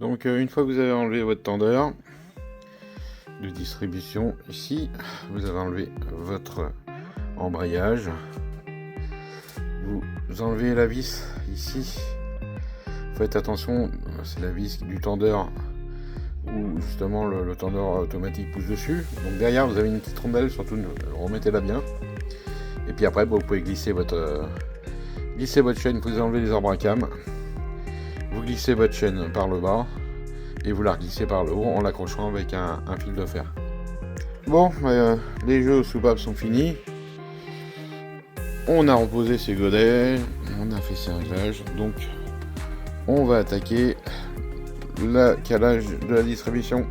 Donc une fois que vous avez enlevé votre tendeur de distribution ici, vous avez enlevé votre embrayage, vous enlevez la vis ici. Faites attention, c'est la vis du tendeur où justement le tendeur automatique pousse dessus. Donc derrière vous avez une petite rondelle, surtout remettez-la bien. Et puis après vous pouvez glisser votre chaîne. Vous enlevez les arbres à cam, vous glissez votre chaîne par le bas et vous la reglissez par le haut en l'accrochant avec un fil de fer. Bon, les jeux aux soupapes sont finis. On a reposé ses godets, on a fait ses réglages, donc on va attaquer le calage de la distribution.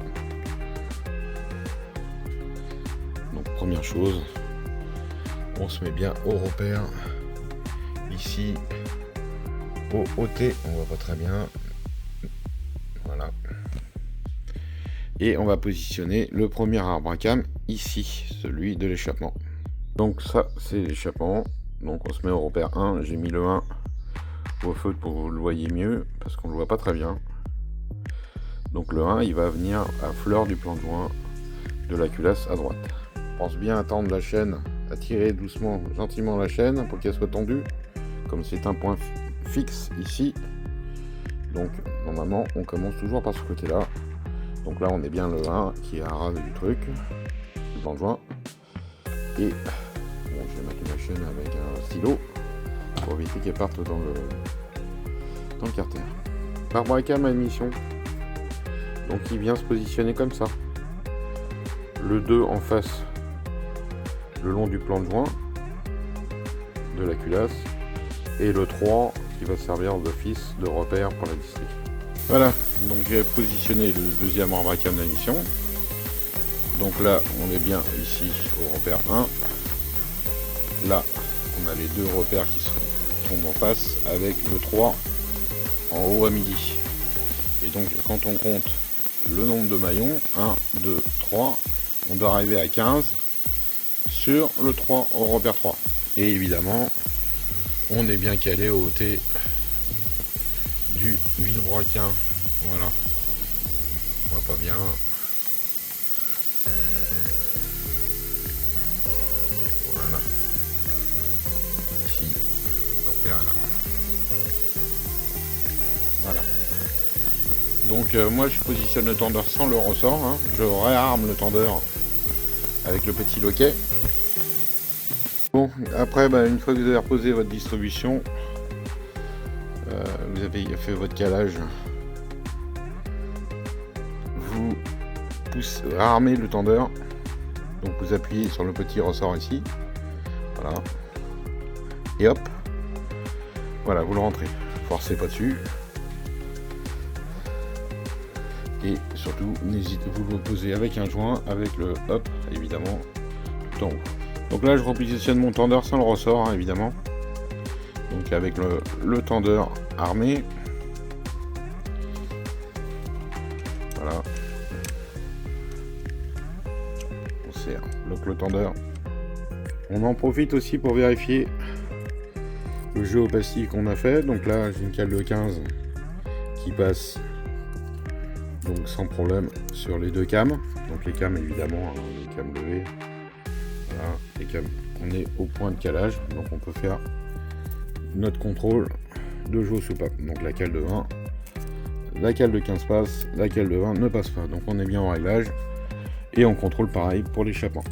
Donc première chose, on se met bien au repère. Ici, au OT, on voit pas très bien. Voilà. Et on va positionner le premier arbre à cam ici, celui de l'échappement. Donc ça, c'est l'échappement. Donc on se met au repère 1. J'ai mis le 1 au feu pour que vous le voyez mieux, parce qu'on le voit pas très bien. Donc le 1, il va venir à fleur du plan de joint de la culasse à droite. Pense bien à tendre la chaîne, à tirer doucement, gentiment la chaîne pour qu'elle soit tendue. Comme c'est un point fixe ici, donc normalement on commence toujours par ce côté là. Donc là on est bien le 1 qui est à ras du truc, du plan de joint. Et bon, je vais mettre ma chaîne avec un stylo pour éviter qu'elle parte dans le carter. L'arbre à cam à émission, donc il vient se positionner comme ça. Le 2 en face, le long du plan de joint de la culasse. Et le 3 qui va servir d'office de repère pour la distribution. Voilà, donc j'ai positionné le deuxième arbre à cam de la mission. Donc là, on est bien ici au repère 1. Là, on a les deux repères qui se tombent en face avec le 3 en haut à midi. Et donc, quand on compte le nombre de maillons, 1, 2, 3, on doit arriver à 15 sur le 3 au repère 3. Et évidemment, on est bien calé au OT du vilebrequin. Voilà. On voit pas bien. Voilà. Ici, le repère est là. Voilà. Donc moi je positionne le tendeur sans le ressort. Hein. Je réarme le tendeur avec le petit loquet. Bon, après, une fois que vous avez reposé votre distribution, vous avez fait votre calage, vous armez le tendeur, donc vous appuyez sur le petit ressort ici, voilà, et hop, voilà, vous le rentrez, forcez pas dessus, et surtout, n'hésitez, vous le posez avec un joint, avec le hop, évidemment, tout en haut. Donc là je repositionne mon tendeur sans le ressort, hein, évidemment. Donc avec le tendeur armé. Voilà. On serre donc le tendeur. On en profite aussi pour vérifier le jeu au pastis qu'on a fait. Donc là j'ai une cale de 15 qui passe donc sans problème sur les deux cams. Donc les cams évidemment, hein, les cams levés. Voilà, les cams, on est au point de calage, donc on peut faire notre contrôle de jeu aux soupapes. Donc la cale de 20, la cale de 15 passe, la cale de 20 ne passe pas. Donc on est bien en réglage et on contrôle pareil pour l'échappement.